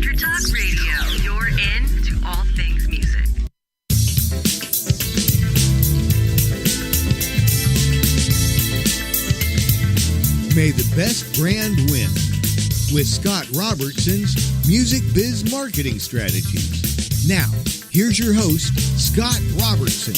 Entertalk Radio, you're in to all things music. May the best brand win with Scott Robertson's Music Biz Marketing Strategies. Now, here's your host, Scott Robertson.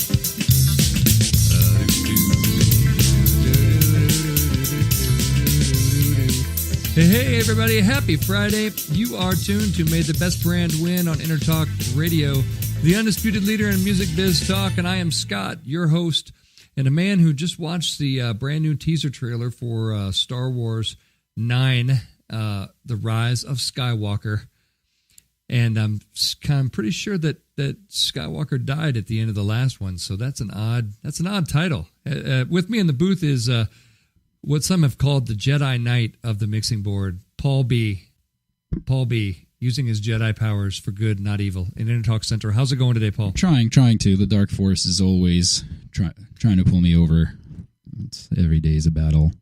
Hey, everybody. Happy Friday. You are tuned to May the Best Brand Win on Entertalk Radio, the undisputed leader in music biz talk, and I am Scott, your host, and a man who just watched the brand new teaser trailer for Star Wars 9, The Rise of Skywalker. And I'm pretty sure that Skywalker died at the end of the last one, so that's an odd title. With me in the booth is what some have called the Jedi Knight of the mixing board, Paul B. Paul B, using his Jedi powers for good, not evil, in Entertalk Center. How's it going today, Paul? Trying to. The Dark Force is always trying to pull me over. Every day is a battle.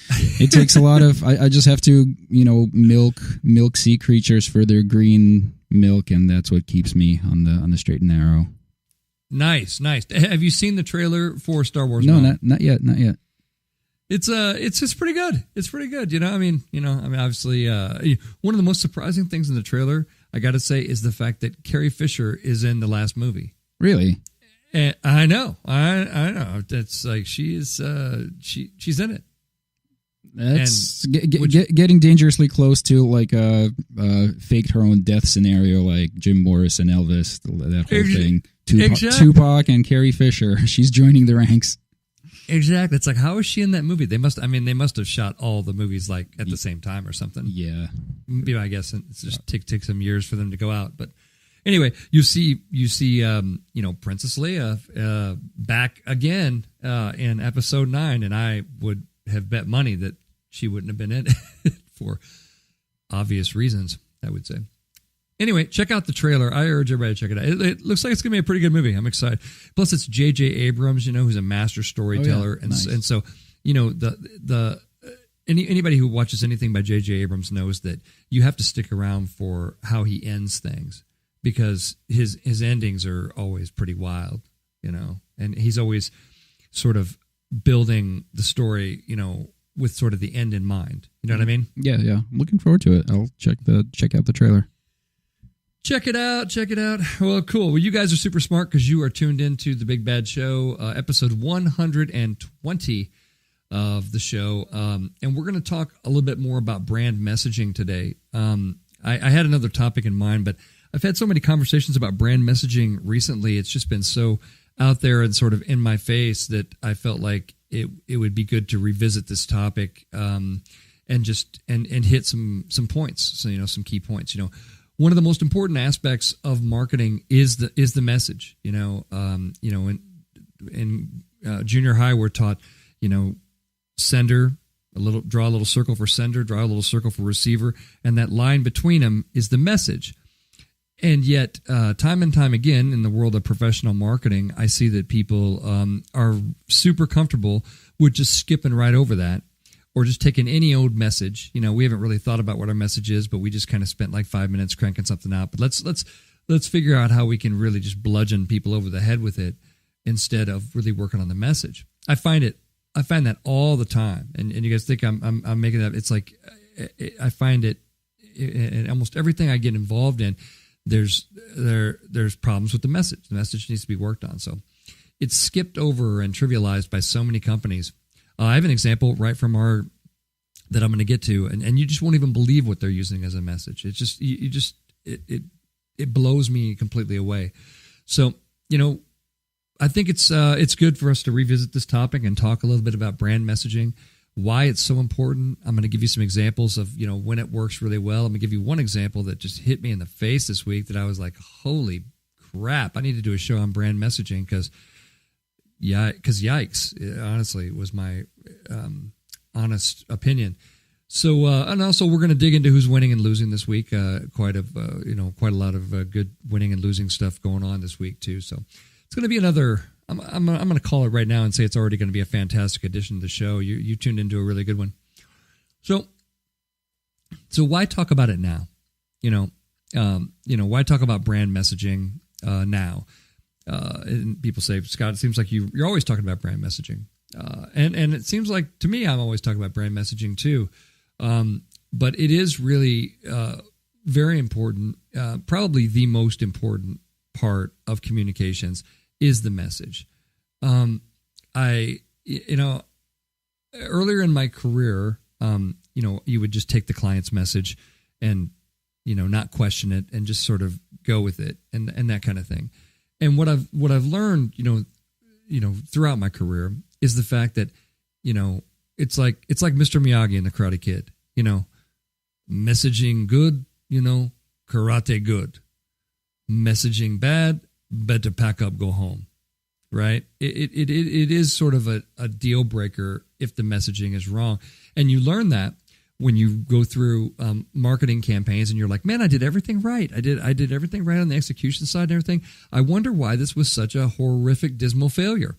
It takes a lot of. I just have to, milk sea creatures for their green milk, and that's what keeps me on the straight and narrow. Nice. Have you seen the trailer for Star Wars? No, not yet. It's pretty good. It's pretty good. Obviously, one of the most surprising things in the trailer, I got to say, is the fact that Carrie Fisher is in the last movie. Really? And I know. It's like she's in it. That's getting dangerously close to like a faked her own death scenario, like Jim Morrison, Elvis, that whole thing. Tupac and Carrie Fisher. She's joining the ranks. Exactly. It's like, how is she in that movie? They must have shot all the movies like at the same time or something. Yeah. I guess it's just take some years for them to go out. But anyway, you see, Princess Leia back again in Episode 9, and I would have bet money that she wouldn't have been in it for obvious reasons, I would say. Anyway, check out the trailer. I urge everybody to check it out. It looks like it's going to be a pretty good movie. I'm excited. Plus, it's J.J. Abrams, who's a master storyteller. Oh, yeah. Nice. And so, anybody who watches anything by J.J. Abrams knows that you have to stick around for how he ends things, because his endings are always pretty wild, and he's always sort of building the story, with sort of the end in mind. You know what I mean? Yeah. I'm looking forward to it. I'll check out the trailer. Check it out. Well, cool. Well, you guys are super smart because you are tuned into The Big Bad Show, episode 120 of the show. And we're going to talk a little bit more about brand messaging today. I had another topic in mind, but I've had so many conversations about brand messaging recently. It's just been so out there and sort of in my face that I felt like it would be good to revisit this topic and hit some points. So, some key points, One of the most important aspects of marketing is the message. In junior high, we're taught, sender, draw a little circle for sender, draw a little circle for receiver, and that line between them is the message. And yet, time and time again, in the world of professional marketing, I see that people are super comfortable with just skipping right over that, or just taking any old message. We haven't really thought about what our message is, but we just kind of spent like 5 minutes cranking something out. But let's figure out how we can really just bludgeon people over the head with it instead of really working on the message. I find that all the time, and you guys think I'm making that. It's like I find it in almost everything I get involved in. There's problems with the message. The message needs to be worked on. So it's skipped over and trivialized by so many companies. I have an example right from that I'm going to get to, and you just won't even believe what they're using as a message. It's just it blows me completely away. So I think it's good for us to revisit this topic and talk a little bit about brand messaging, why it's so important. I'm going to give you some examples of when it works really well. I'm going to give you one example that just hit me in the face this week that I was like, holy crap! I need to do a show on brand messaging because yikes, honestly, was my honest opinion. So, and also we're going to dig into who's winning and losing this week. Quite a lot of good winning and losing stuff going on this week too. So it's going to be another. I'm going to call it right now and say it's already going to be a fantastic addition to the show. You tuned into a really good one. So why talk about it now? why talk about brand messaging now? And people say, Scott, it seems like you're always talking about brand messaging. And it seems like to me, I'm always talking about brand messaging too. But it is really very important. Probably the most important part of communications is the message. Earlier in my career, you would just take the client's message and, not question it and just sort of go with it and that kind of thing. And what I've learned, throughout my career is the fact that, it's like Mr. Miyagi in The Karate Kid, messaging good, karate good. Messaging bad, better pack up, go home. Right? It is sort of a deal breaker if the messaging is wrong. And you learn that when you go through marketing campaigns and you're like, man, I did everything right. I did everything right on the execution side and everything. I wonder why this was such a horrific, dismal failure.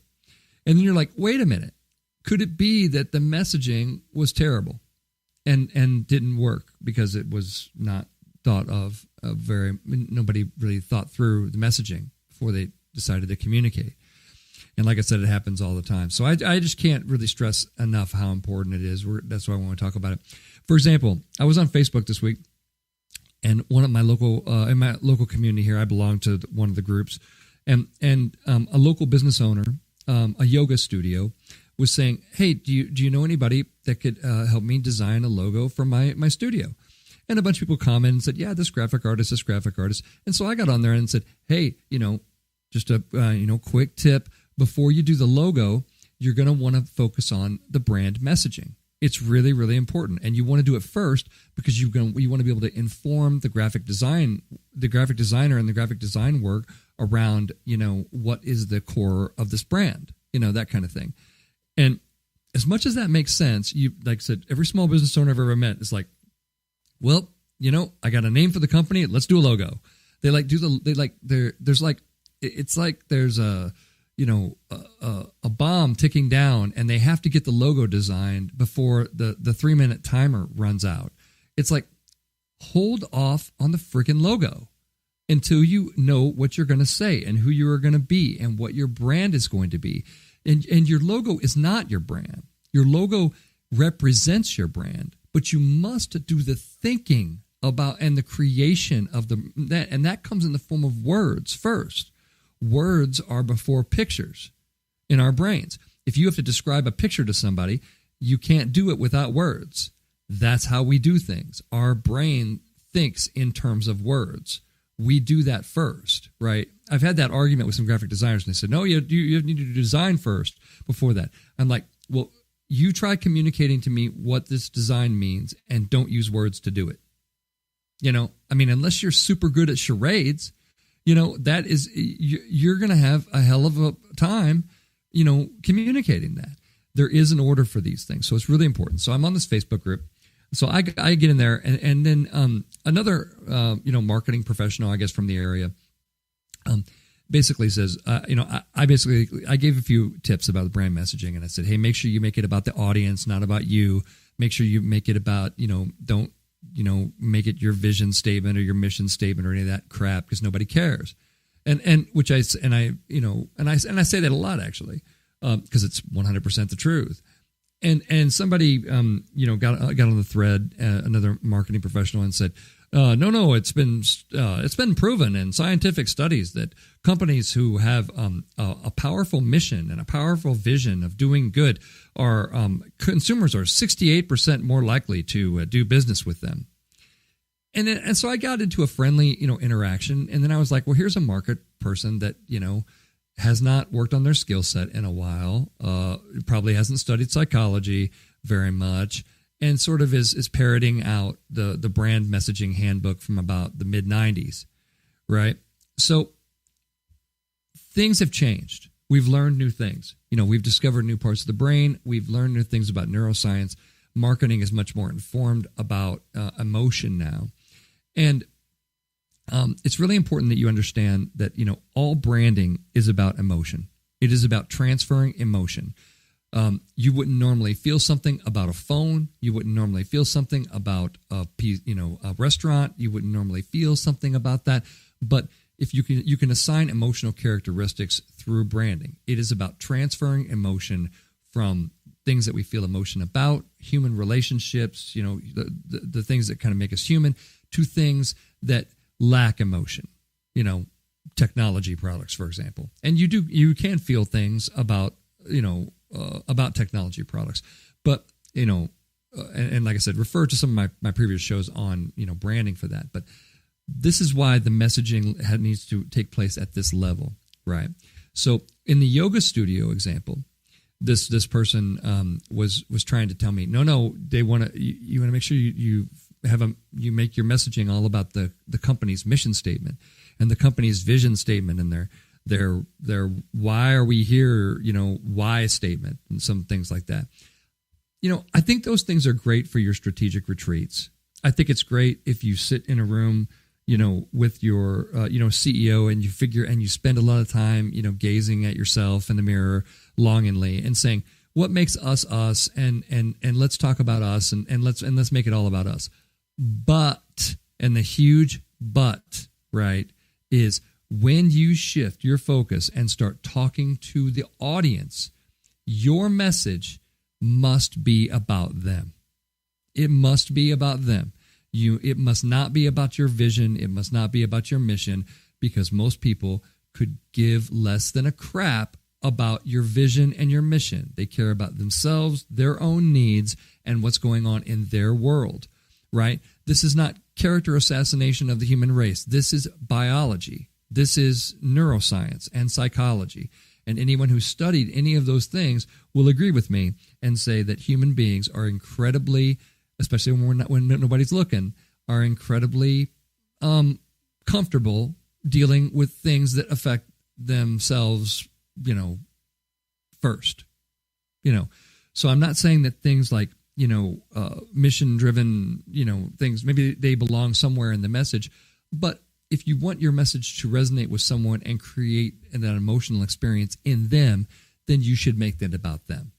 And then you're like, wait a minute. Could it be that the messaging was terrible and didn't work because it was not thought of nobody really thought through the messaging before they decided to communicate. And like I said, it happens all the time. So I just can't really stress enough how important it is. That's why I want to talk about it. For example, I was on Facebook this week, and one of my in my local community here, I belong to one of the groups, and a local business owner, a yoga studio, was saying, "Hey, do you know anybody that could help me design a logo for my studio?" And a bunch of people commented and said, "Yeah, this graphic artist." And so I got on there and said, "Hey, just a quick tip." Before you do the logo, you're going to want to focus on the brand messaging. It's really, really important. And you want to do it first because you want to be able to inform the graphic designer and the graphic design work around, what is the core of this brand, that kind of thing. And as much as that makes sense, like I said, every small business owner I've ever met is like, well, I got a name for the company. Let's do a logo. There's a bomb ticking down, and they have to get the logo designed before the 3-minute timer runs out. It's like, hold off on the freaking logo until you know what you're going to say and who you are going to be and what your brand is going to be. And your logo is not your brand. Your logo represents your brand, but you must do the thinking about and the creation of that, and that comes in the form of words first. Words are before pictures in our brains. If you have to describe a picture to somebody, you can't do it without words. That's how we do things. Our brain thinks in terms of words. We do that first, right? I've had that argument with some graphic designers, and they said, no, you need to design first before that. I'm like, well, you try communicating to me what this design means and don't use words to do it. Unless you're super good at charades, that is, you're going to have a hell of a time, communicating that. There is an order for these things. So it's really important. So I'm on this Facebook group. So I get in there, and then another, marketing professional, I guess, from the area, basically says, I gave a few tips about the brand messaging, and I said, hey, make sure you make it about the audience, not about you. Make sure you make it about, don't, make it your vision statement or your mission statement or any of that crap, because nobody cares. And I say that a lot, actually, because it's 100% the truth. And somebody, got on the thread, another marketing professional, and said, no, it's been proven in scientific studies that companies who have a powerful mission and a powerful vision of doing good are consumers are 68% more likely to do business with them. And so I got into a friendly, interaction, and then I was like, well, here's a market person that, has not worked on their skill set in a while, probably hasn't studied psychology very much, and sort of is parroting out the brand messaging handbook from about the mid-90s, right? So things have changed. We've learned new things. We've discovered new parts of the brain. We've learned new things about neuroscience. Marketing is much more informed about emotion now. And it's really important that you understand that, all branding is about emotion. It is about transferring emotion. You wouldn't normally feel something about a phone. You wouldn't normally feel something about a restaurant. You wouldn't normally feel something about that. But if you can assign emotional characteristics through branding. It is about transferring emotion from things that we feel emotion about, human relationships, the things that kind of make us human, to things that lack emotion, technology products, for example. And you can feel things about technology products, but and like I said, refer to some of my previous shows on branding for that. But this is why the messaging needs to take place at this level, right? So in the yoga studio example, this person was trying to tell me, no, they want to you want to make sure you make your messaging all about the company's mission statement and the company's vision statement and their why are we here, why statement and some things like that. I think those things are great for your strategic retreats. I think it's great if you sit in a room, with your, CEO and you spend a lot of time, gazing at yourself in the mirror longingly and saying, what makes us us? And let's talk about us and let's make it all about us. But, and the huge but, right, is when you shift your focus and start talking to the audience, your message must be about them. It must be about them. It must not be about your vision. It must not be about your mission, because most people could give less than a crap about your vision and your mission. They care about themselves, their own needs, and what's going on in their world, right? This is not character assassination of the human race. This is biology. This is neuroscience and psychology. And anyone who's studied any of those things will agree with me and say that human beings are incredibly, especially when nobody's looking, are incredibly comfortable dealing with things that affect themselves, first. So I'm not saying that things like, mission-driven, things, maybe they belong somewhere in the message, but if you want your message to resonate with someone and create that emotional experience in them, then you should make that about them.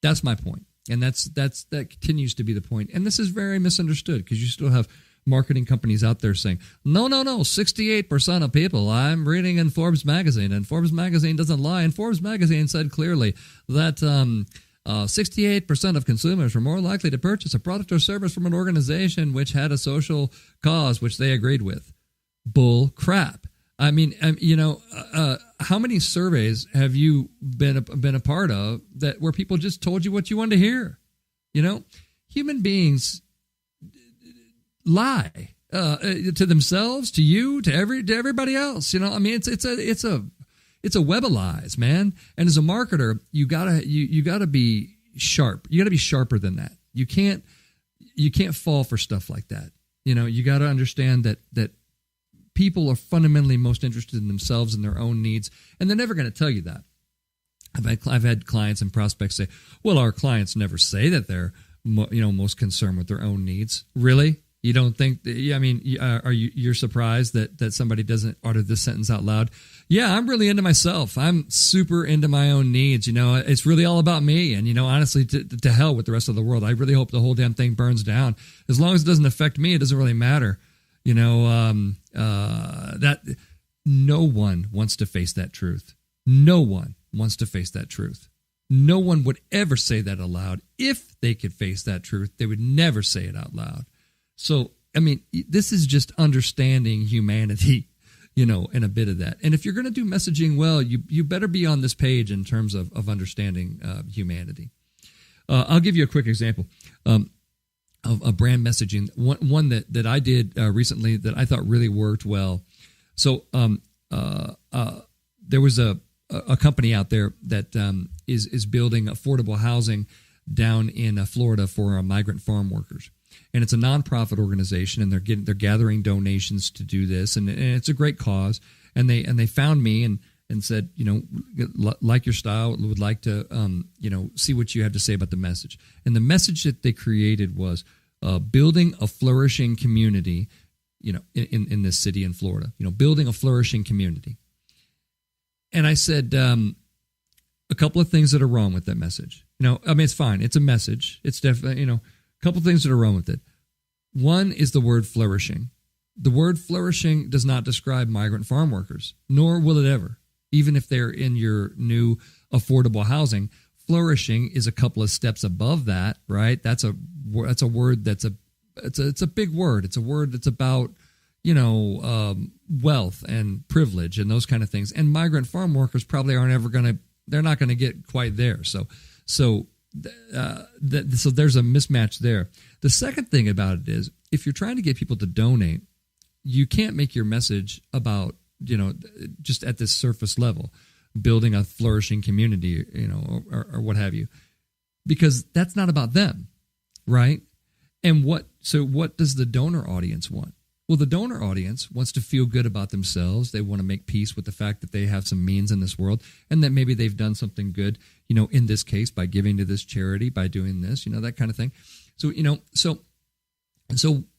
That's my point. And that continues to be the point. And this is very misunderstood, because you still have marketing companies out there saying, no, 68% of people, I'm reading in Forbes magazine, and Forbes magazine doesn't lie. And Forbes magazine said clearly that 68% of consumers were more likely to purchase a product or service from an organization which had a social cause which they agreed with. Bull crap. I mean, how many surveys have you been a part of where people just told you what you wanted to hear? Human beings lie to themselves, to you, to everybody else. It's a web of lies, man. And as a marketer, you gotta be sharp. You gotta be sharper than that. You can't fall for stuff like that. You gotta understand that people are fundamentally most interested in themselves and their own needs, and they're never going to tell you that. I've had clients and prospects say, "Well, our clients never say that they're most concerned with their own needs." Really? You don't think? You're surprised that somebody doesn't utter this sentence out loud? Yeah, I'm really into myself. I'm super into my own needs. It's really all about me. And honestly, to hell with the rest of the world. I really hope the whole damn thing burns down. As long as it doesn't affect me, it doesn't really matter. That no one wants to face that truth. No one wants to face that truth. No one would ever say that aloud. If they could face that truth, they would never say it out loud. So, this is just understanding humanity, and a bit of that. And if you're going to do messaging well, you better be on this page in terms of understanding humanity. I'll give you a quick example. Of brand messaging, one that I did recently that I thought really worked well. So there was a company out there that is building affordable housing down in Florida for migrant farm workers, and it's a nonprofit organization, and they're gathering donations to do this, and it's a great cause. And they found me and said, like your style, would like to, see what you have to say about the message. And the message that they created was building a flourishing community, in this city in Florida, building a flourishing community. And I said, a couple of things that are wrong with that message. It's fine. It's a message. It's definitely, a couple things that are wrong with it. One is the word flourishing. The word flourishing does not describe migrant farm workers, nor will it ever. Even if they're in your new affordable housing, flourishing is a couple of steps above that, right? That's a word it's a big word. It's a word that's about, wealth and privilege and those kind of things. And migrant farm workers probably they're not going to get quite there. So there's a mismatch there. The second thing about it is, if you're trying to get people to donate, you can't make your message about, just at this surface level, building a flourishing community, or what have you, because that's not about them, right? And what does the donor audience want? Well, the donor audience wants to feel good about themselves. They want to make peace with the fact that they have some means in this world, and that maybe they've done something good, in this case, by giving to this charity, by doing this, that kind of thing. So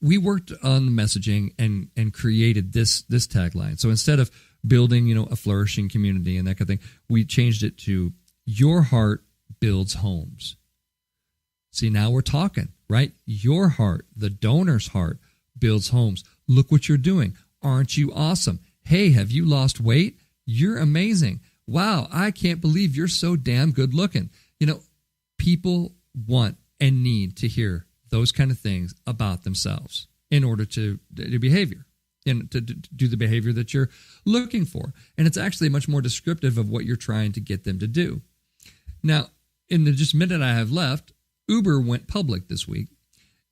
we worked on the messaging and created this tagline. So instead of building, a flourishing community and that kind of thing, we changed it to "Your heart builds homes." See, now we're talking, right? Your heart, the donor's heart, builds homes. Look what you're doing. Aren't you awesome? Hey, have you lost weight? You're amazing. Wow, I can't believe you're so damn good looking. People want and need to hear those kind of things about themselves in order to behavior and to do the behavior that you're looking for. And it's actually much more descriptive of what you're trying to get them to do. Now, in the just minute I have left, Uber went public this week,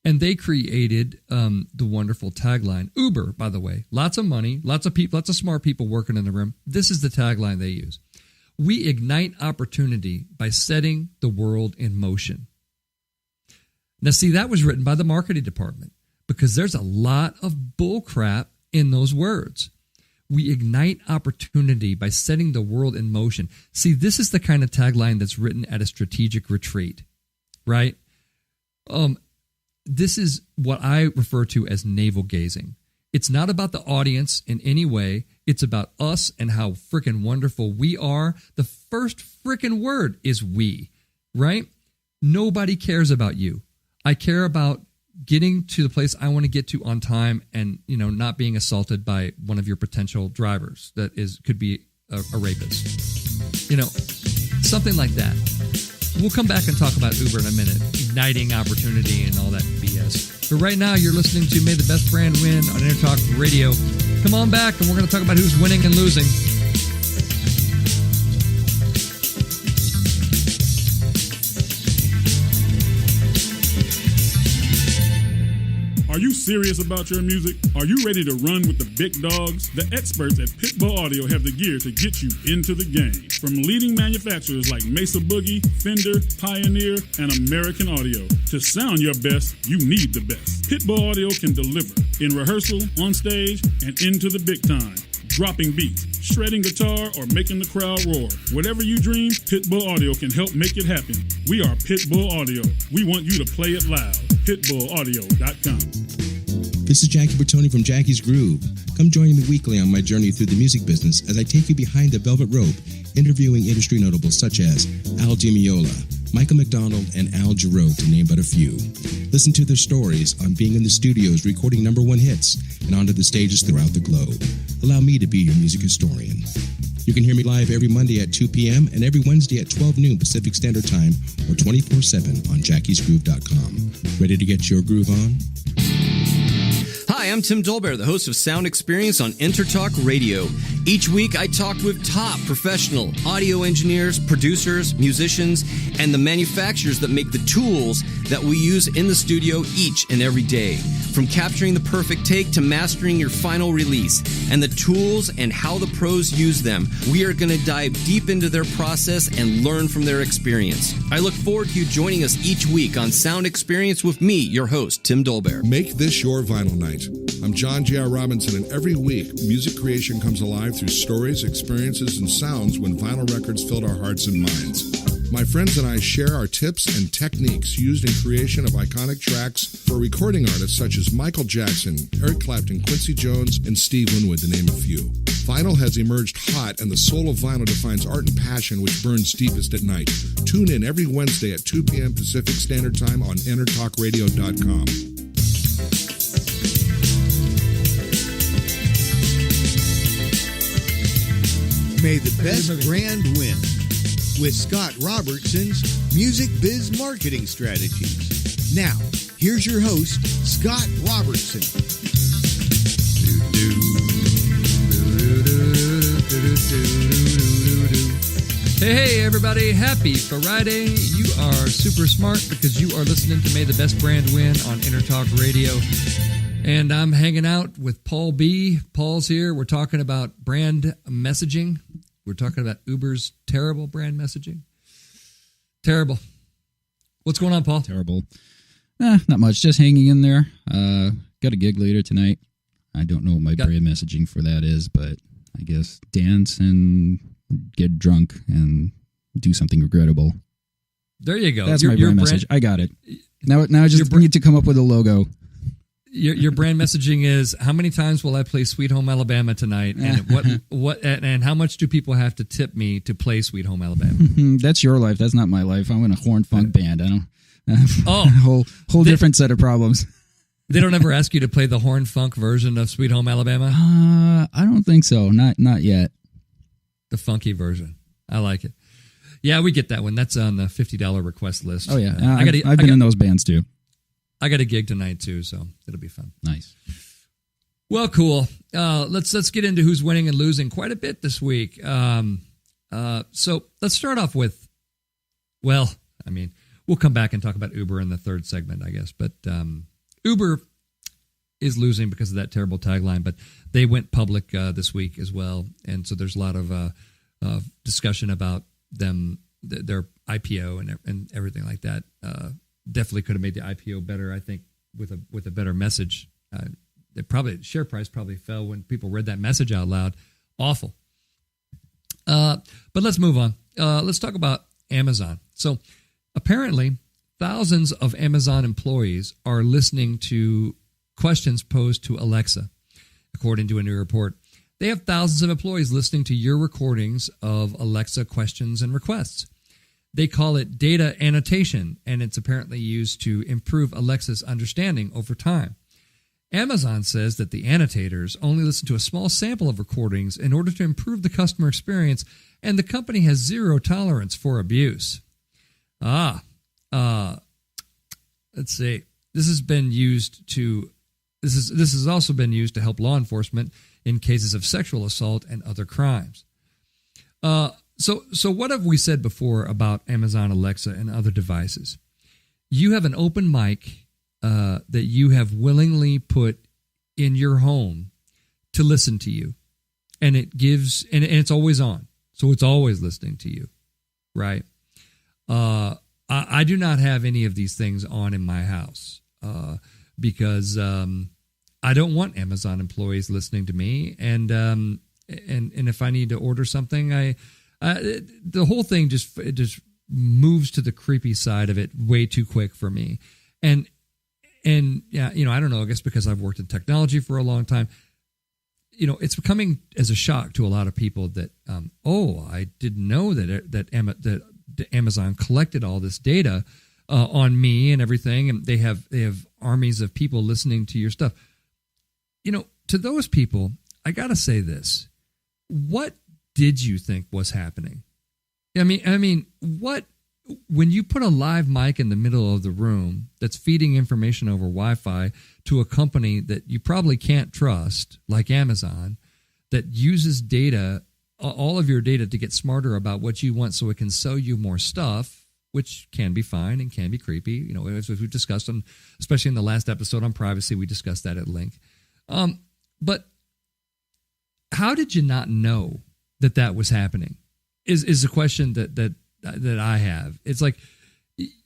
and they created the wonderful tagline. Uber, by the way, lots of money, lots of people, lots of smart people working in the room. This is the tagline they use. We ignite opportunity by setting the world in motion. Now, see, that was written by the marketing department, because there's a lot of bull crap in those words. We ignite opportunity by setting the world in motion. See, this is the kind of tagline that's written at a strategic retreat, right? This is what I refer to as navel gazing. It's not about the audience in any way. It's about us and how freaking wonderful we are. The first freaking word is we, right? Nobody cares about you. I care about getting to the place I want to get to on time, and not being assaulted by one of your potential drivers that could be a rapist. Something like that. We'll come back and talk about Uber in a minute, igniting opportunity and all that BS. But right now, you're listening to May the Best Brand Win on Entertalk Radio. Come on back, and we're going to talk about who's winning and losing. Are you serious about your music? Are you ready to run with the big dogs? The experts at Pitbull Audio have the gear to get you into the game. From leading manufacturers like Mesa Boogie, Fender, Pioneer, and American Audio. To sound your best, you need the best. Pitbull Audio can deliver in rehearsal, on stage, and into the big time. Dropping beats, shredding guitar, or making the crowd roar. Whatever you dream, Pitbull Audio can help make it happen. We are Pitbull Audio. We want you to play it loud. PitbullAudio.com. This is Jackie Bertoni from Jackie's Groove. Come join me weekly on my journey through the music business as I take you behind the velvet rope, interviewing industry notables such as Al Di Meola, Michael McDonald, and Al Jarreau, to name but a few. Listen to their stories on being in the studios recording #1 hits and onto the stages throughout the globe. Allow me to be your music historian. You can hear me live every Monday at 2 p.m. and every Wednesday at 12 noon Pacific Standard Time, or 24/7 on jackiesgroove.com. Ready to get your groove on? Hi, I'm Tim Dolbear, the host of Sound Experience on Entertalk Radio. Each week, I talk with top professional audio engineers, producers, musicians, and the manufacturers that make the tools that we use in the studio each and every day. From capturing the perfect take to mastering your final release, and the tools and how the pros use them, we are going to dive deep into their process and learn from their experience. I look forward to you joining us each week on Sound Experience with me, your host, Tim Dolbear. Make this your vinyl night. I'm John J.R. Robinson, and every week, music creation comes alive through stories, experiences, and sounds when vinyl records filled our hearts and minds. My friends and I share our tips and techniques used in creation of iconic tracks for recording artists such as Michael Jackson, Eric Clapton, Quincy Jones, and Steve Winwood, to name a few. Vinyl has emerged hot, and the soul of vinyl defines art and passion which burns deepest at night. Tune in every Wednesday at 2 p.m. Pacific Standard Time on EntertalkRadio.com. May the best brand win with Scott Robertson's Music Biz Marketing Strategies. Now, here's your host, Scott Robertson. Hey, everybody. Happy Friday. You are super smart because you are listening to May the Best Brand Win on Entertalk Radio. And I'm hanging out with Paul B. Paul's here. We're talking about brand messaging. We're talking about Uber's terrible brand messaging. Terrible. What's going on, Paul? Terrible. Not much. Just hanging in there. Got a gig later tonight. I don't know what my brand messaging for that is, but I guess dance and get drunk and do something regrettable. There you go. That's my brand message. I got it. Now I just need to come up with a logo. Your brand messaging is, how many times will I play Sweet Home Alabama tonight, and and how much do people have to tip me to play Sweet Home Alabama? That's your life. That's not my life. I'm in a horn funk band. I don't. whole different set of problems. They don't ever ask you to play the horn funk version of Sweet Home Alabama? I don't think so. Not yet. The funky version. I like it. Yeah, we get that one. That's on the $50 request list. Oh yeah, I've been in those bands too. I got a gig tonight too, so it'll be fun. Nice. Well, cool. Let's get into who's winning and losing quite a bit this week. So let's start off with, we'll come back and talk about Uber in the third segment, I guess. But Uber is losing because of that terrible tagline, but they went public this week as well, and so there's a lot of discussion about them, their IPO and everything like that. Definitely could have made the IPO better, I think, with a better message. Share price probably fell when people read that message out loud. Awful. But let's move on. Let's talk about Amazon. So apparently, thousands of Amazon employees are listening to questions posed to Alexa, according to a new report. They have thousands of employees listening to your recordings of Alexa questions and requests. They call it data annotation, and it's apparently used to improve Alexa's understanding over time. Amazon says that the annotators only listen to a small sample of recordings in order to improve the customer experience, and the company has zero tolerance for abuse. Let's see. This has also been used to help law enforcement in cases of sexual assault and other crimes. So what have we said before about Amazon Alexa and other devices? You have an open mic that you have willingly put in your home to listen to you, and it gives and it's always on, so it's always listening to you, right? I do not have any of these things on in my house because I don't want Amazon employees listening to me, and if I need to order something, the whole thing just moves to the creepy side of it way too quick for me. And yeah, I don't know, I guess because I've worked in technology for a long time, it's becoming as a shock to a lot of people that, I didn't know that Amazon collected all this data on me and everything, and they have armies of people listening to your stuff. To those people, I got to say this. What did you think was happening? I mean, what, when you put a live mic in the middle of the room that's feeding information over Wi-Fi to a company that you probably can't trust, like Amazon, that uses data, all of your data, to get smarter about what you want so it can sell you more stuff, which can be fine and can be creepy. As we've discussed, especially in the last episode on privacy, we discussed that at length. But how did you not know that was happening? Is a question that I have. It's like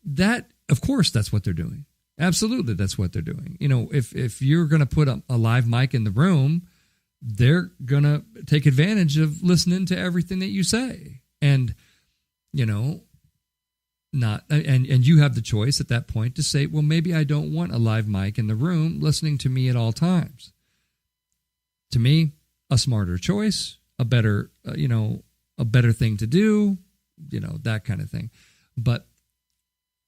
that. Of course, that's what they're doing. Absolutely, that's what they're doing. If you're going to put a live mic in the room, they're going to take advantage of listening to everything that you say, and not and you have the choice at that point to say, well, maybe I don't want a live mic in the room listening to me at all times. To me, a smarter choice, a better, a better thing to do, that kind of thing. But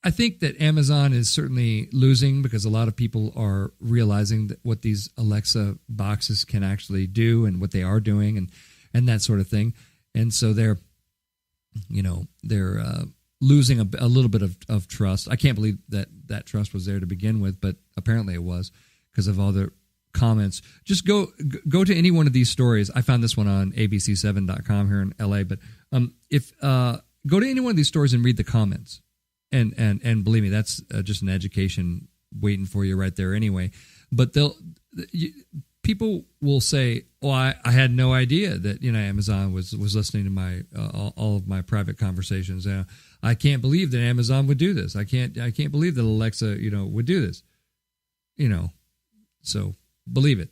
I think that Amazon is certainly losing because a lot of people are realizing that what these Alexa boxes can actually do and what they are doing and that sort of thing. And so they're losing a little bit of trust. I can't believe that trust was there to begin with, but apparently it was because of all the comments. Just go to any one of these stories. I found this one on abc7.com here in LA, but go to any one of these stories and read the comments. And believe me, that's just an education waiting for you right there anyway. But people will say, "Oh, I had no idea that Amazon was listening to my all of my private conversations. I can't believe that Amazon would do this. I can't believe that Alexa would do this. So believe it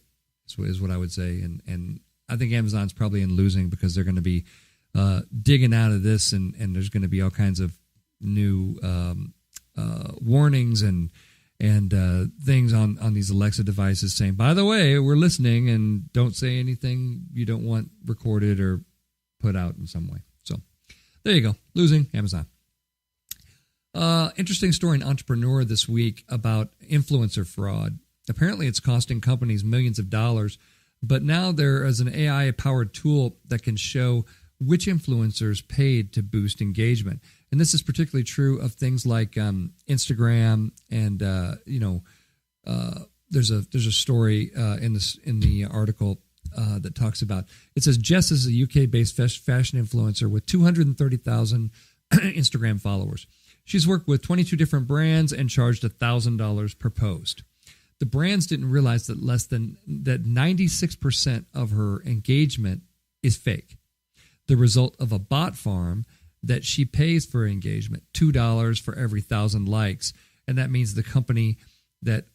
is what I would say. And I think Amazon's probably in losing because they're going to be digging out of this, and there's going to be all kinds of new warnings and things on these Alexa devices saying, by the way, we're listening and don't say anything you don't want recorded or put out in some way. So there you go. Losing Amazon. Interesting story in Entrepreneur this week about influencer fraud. Apparently it's costing companies millions of dollars, but now there is an AI-powered tool that can show which influencers paid to boost engagement. And this is particularly true of things like Instagram, and there's a story in the article that talks about. It says Jess is a UK-based fashion influencer with 230,000 Instagram followers. She's worked with 22 different brands and charged $1,000 per post. The brands didn't realize that 96% of her engagement is fake, the result of a bot farm that she pays for engagement, $2 for every 1,000 likes. And that means the company that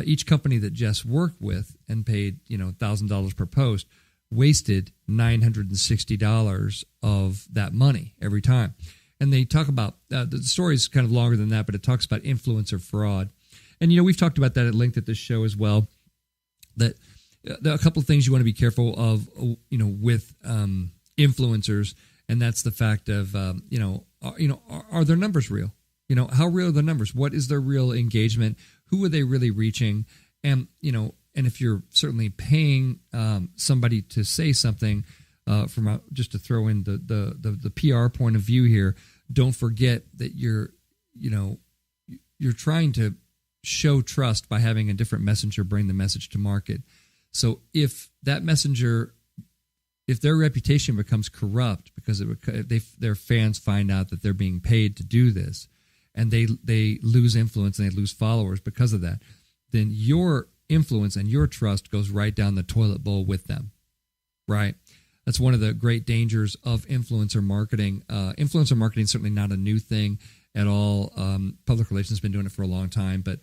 each company that Jess worked with and paid $1,000 per post wasted $960 of that money every time. And they talk about the story is kind of longer than that, but it talks about influencer fraud. And we've talked about that at length at this show as well. That there are a couple of things you want to be careful of, with influencers. And that's the fact of, are their numbers real? How real are the numbers? What is their real engagement? Who are they really reaching? And, and if you're certainly paying somebody to say something, just to throw in the PR point of view here, don't forget that you're trying to show trust by having a different messenger bring the message to market. So if that messenger, if their reputation becomes corrupt because their fans find out that they're being paid to do this, and they lose influence and they lose followers because of that, then your influence and your trust goes right down the toilet bowl with them, right? That's one of the great dangers of influencer marketing. Influencer marketing is certainly not a new thing at all. Public relations has been doing it for a long time, but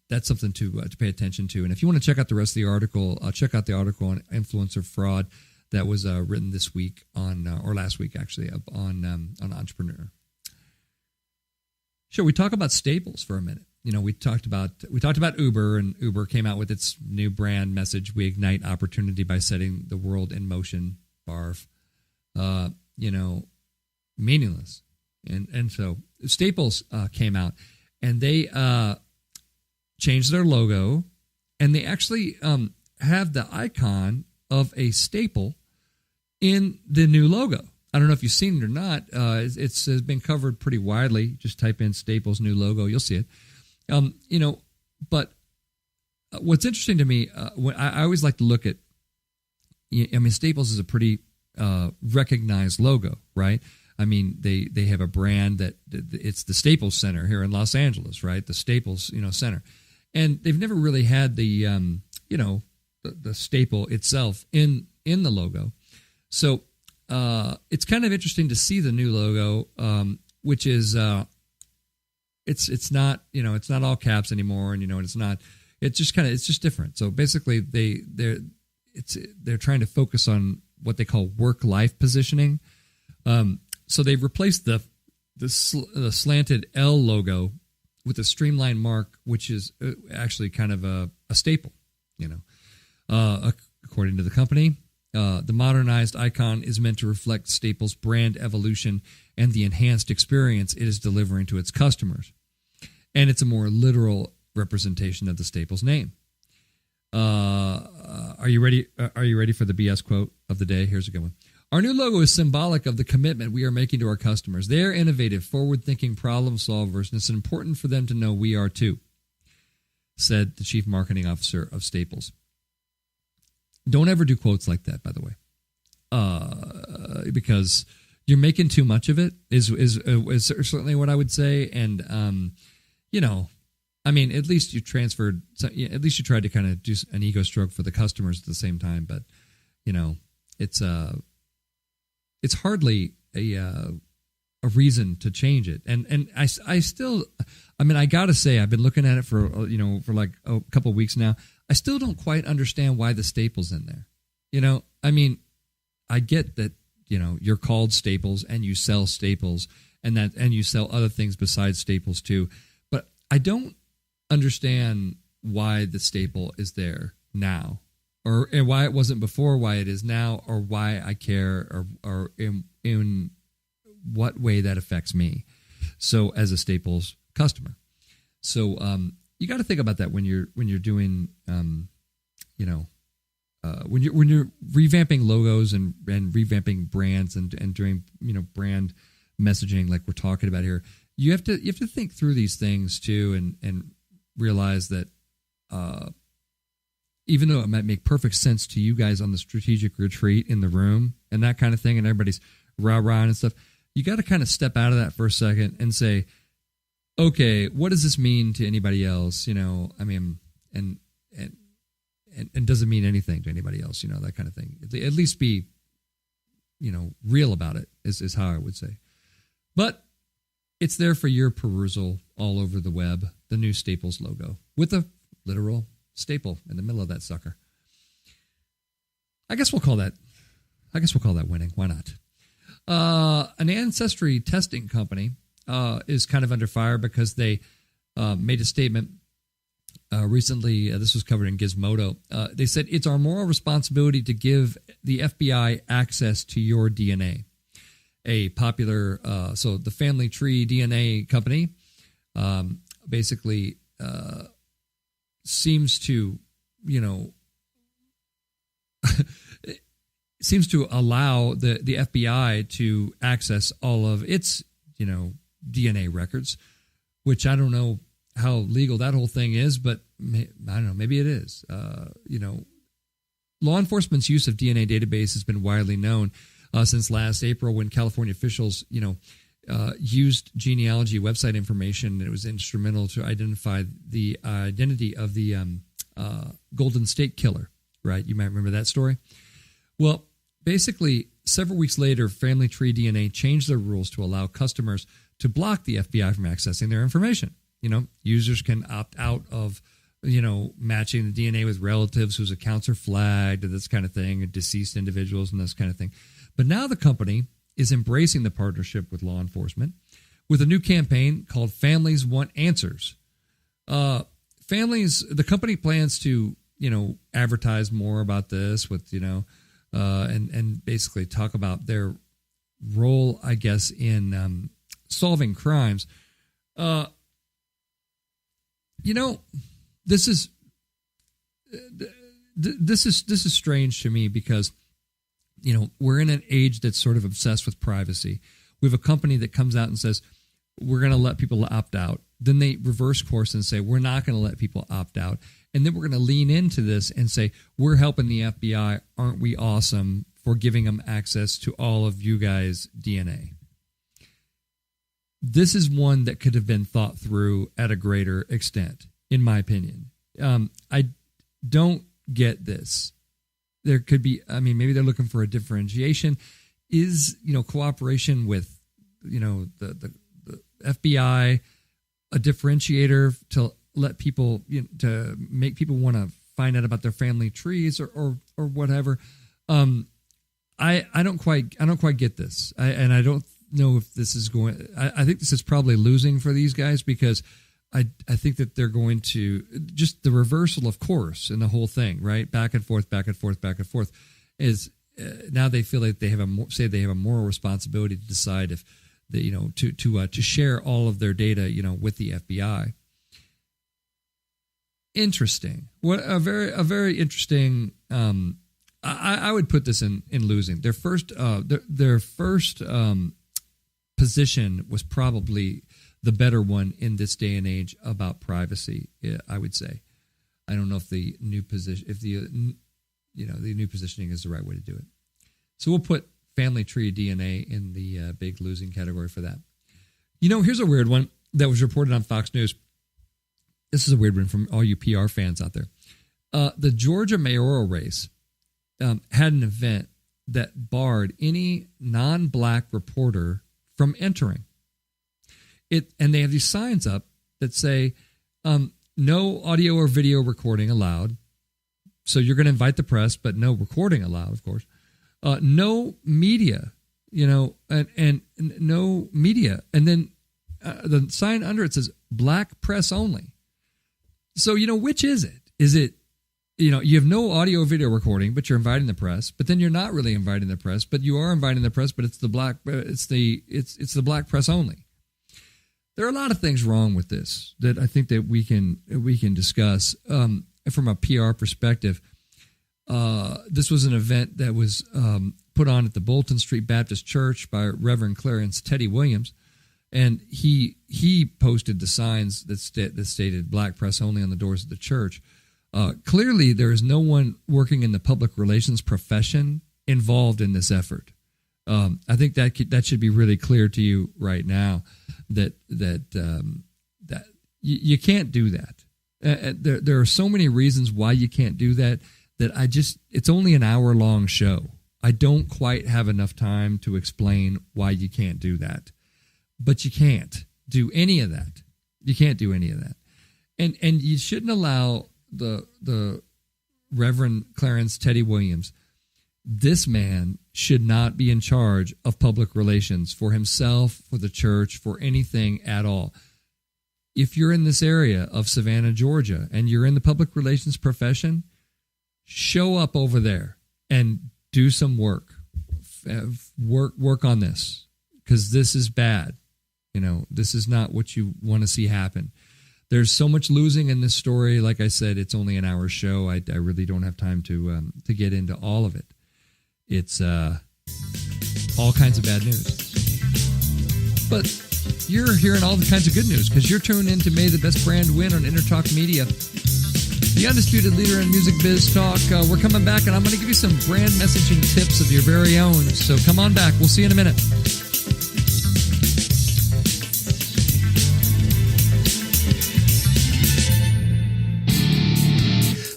that's something to pay attention to. And if you want to check out the rest of the article, check out the article on influencer fraud that was written this week or last week actually, on Entrepreneur. Sure, we talk about staples for a minute. We talked about Uber, and Uber came out with its new brand message: "We ignite opportunity by setting the world in motion." Barf, meaningless. And so Staples came out, and they changed their logo, and they actually have the icon of a staple in the new logo. I don't know if you've seen it or not. It's been covered pretty widely. Just type in Staples new logo, you'll see it. But what's interesting to me, I always like to look at, Staples is a pretty recognized logo, right? I mean, they have a brand that it's the Staples Center here in Los Angeles, right? The Staples, Center. And they've never really had the staple itself in the logo. So it's kind of interesting to see the new logo, which is it's not it's not all caps anymore, and it's just different. So basically they're trying to focus on what they call work-life positioning. So they've replaced the slanted L logo with a streamlined mark, which is actually kind of a staple, According to the company, the modernized icon is meant to reflect Staples' brand evolution and the enhanced experience it is delivering to its customers. And it's a more literal representation of the Staples name. Are you ready? Are you ready for the BS quote of the day? Here's a good one. Our new logo is symbolic of the commitment we are making to our customers. They are innovative, forward-thinking problem solvers, and it's important for them to know we are too, said the chief marketing officer of Staples. Don't ever do quotes like that, by the way, because you're making too much of it. Is certainly what I would say, and I mean, at least you transferred. At least you tried to kind of do an ego stroke for the customers at the same time. But it's hardly a reason to change it. And I still, I mean, I gotta say, I've been looking at it for like a couple of weeks now. I still don't quite understand why the Staples in there. I mean, I get that you're called Staples and you sell Staples and you sell other things besides Staples too. But I don't understand why the staple is there now, and why it wasn't before, why it is now, or why I care, or in what way that affects me. So as a Staples customer, so you got to think about that when you're doing when you're revamping logos and revamping brands and doing brand messaging like we're talking about here. You have to think through these things too, and realize that even though it might make perfect sense to you guys on the strategic retreat in the room and that kind of thing, and everybody's rah-rah and stuff, you got to kind of step out of that for a second and say, okay, what does this mean to anybody else? I mean, and does it mean anything to anybody else? That kind of thing. At least be, real about it is how I would say. But it's there for your perusal all over the web, the new Staples logo with a literal staple in the middle of that sucker. I guess we'll call that winning. Why not? An ancestry testing company is kind of under fire because they made a statement recently. This was covered in Gizmodo. They said it's our moral responsibility to give the FBI access to your DNA. A popular, so the Family Tree DNA company basically seems to, seems to allow the FBI to access all of its, DNA records, which I don't know how legal that whole thing is, but I don't know, maybe it is. Law enforcement's use of DNA database has been widely known since last April, when California officials, used genealogy website information. It was instrumental to identify the identity of the Golden State Killer, right? You might remember that story. Well, basically, several weeks later, Family Tree DNA changed their rules to allow customers to block the FBI from accessing their information. Users can opt out of, matching the DNA with relatives whose accounts are flagged, and this kind of thing, and deceased individuals and this kind of thing. But now the company is embracing the partnership with law enforcement with a new campaign called Families Want Answers. The company plans to, advertise more about this with, and basically talk about their role, I guess, in solving crimes. This is strange to me because, we're in an age that's sort of obsessed with privacy. We have a company that comes out and says, we're going to let people opt out. Then they reverse course and say, we're not going to let people opt out. And then we're going to lean into this and say, we're helping the FBI. Aren't we awesome for giving them access to all of you guys' DNA? This is one that could have been thought through at a greater extent, in my opinion. I don't get this. There could be, maybe they're looking for a differentiation. Is, cooperation with, the FBI a differentiator to let people, to make people want to find out about their family trees or whatever? I don't quite get this. I don't know if this is going, I think this is probably losing for these guys because I think that they're going to just the reversal of course in the whole thing, right? Back and forth, is now they feel like they have a moral responsibility to decide if to share all of their data, with the FBI. Interesting. What a very interesting. I would put this in losing their first position was probably the better one in this day and age about privacy. I would say. I don't know if the new position, the new positioning is the right way to do it. So we'll put family tree DNA in the big losing category for that. Here's a weird one that was reported on Fox News. This is a weird one from all you PR fans out there. The Georgia mayoral race had an event that barred any non-black reporter from entering it, and they have these signs up that say, no audio or video recording allowed. So you're going to invite the press, but no recording allowed, of course. No media, and no media. And then the sign under it says black press only. So, which is it? Is it, you have no audio or video recording, but you're inviting the press, but then you're not really inviting the press, but you are inviting the press, but it's the black press only. There are a lot of things wrong with this that I think that we can discuss from a PR perspective. This was an event that was put on at the Bolton Street Baptist Church by Reverend Clarence Teddy Williams, and he posted the signs that stated "Black Press Only" on the doors of the church. Clearly, there is no one working in the public relations profession involved in this effort. I think that should be really clear to you right now that you can't do that. There are so many reasons why you can't do that it's only an hour-long show. I don't quite have enough time to explain why you can't do that. But you can't do any of that. You can't do any of that. And you shouldn't allow the Reverend Clarence Teddy Williams. This man should not be in charge of public relations for himself, for the church, for anything at all. If you're in this area of Savannah, Georgia, and you're in the public relations profession, show up over there and do some work. Work on this, because this is bad. This is not what you want to see happen. There's so much losing in this story. Like I said, it's only an hour show. I really don't have time to get into all of it. It's all kinds of bad news. But you're hearing all the kinds of good news because you're tuned in to May the Best Brand Win on Entertalk Media, the undisputed leader in music biz talk. We're coming back, and I'm going to give you some brand messaging tips of your very own. So come on back. We'll see you in a minute.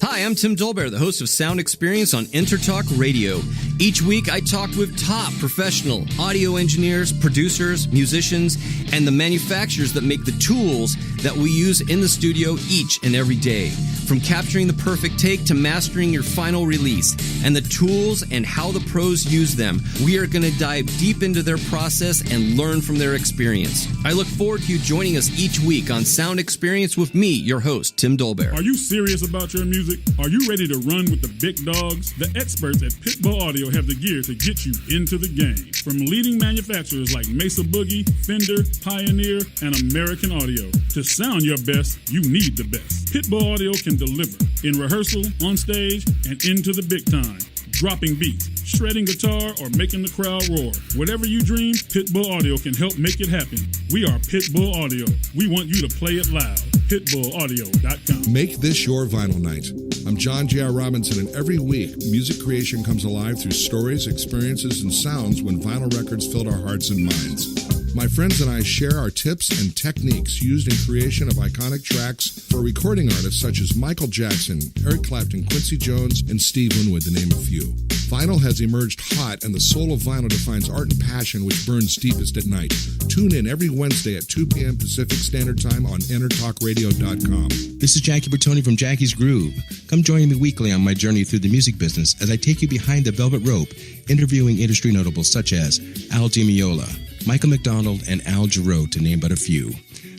Hi, I'm Tim Dolbear, the host of Sound Experience on Entertalk Radio. Each week, I talk with top professional audio engineers, producers, musicians, and the manufacturers that make the tools that we use in the studio each and every day. From capturing the perfect take to mastering your final release, and the tools and how the pros use them, we are going to dive deep into their process and learn from their experience. I look forward to you joining us each week on Sound Experience with me, your host, Tim Dolbear. Are you serious about your music? Are you ready to run with the big dogs? The experts at Pitbull Audio have the gear to get you into the game. From leading manufacturers like Mesa Boogie, Fender, Pioneer, and American Audio. To sound your best, you need the best. Pitbull Audio can deliver in rehearsal, on stage, and into the big time. Dropping beats, shredding guitar, or making the crowd roar. Whatever you dream, Pitbull Audio can help make it happen. We are Pitbull Audio. We want you to play it loud. PitbullAudio.com. Make this your vinyl night. I'm John J.R. Robinson, and every week, music creation comes alive through stories, experiences, and sounds when vinyl records filled our hearts and minds. My friends and I share our tips and techniques used in creation of iconic tracks for recording artists such as Michael Jackson, Eric Clapton, Quincy Jones, and Steve Winwood, to name a few. Vinyl has emerged hot, and the soul of vinyl defines art and passion which burns deepest at night. Tune in every Wednesday at 2 p.m. Pacific Standard Time on EntertalkRadio.com. This is Jackie Bertoni from Jackie's Groove. Come join me weekly on my journey through the music business as I take you behind the velvet rope, interviewing industry notables such as Al Di Meola, Michael McDonald, and Al Jarreau, to name but a few.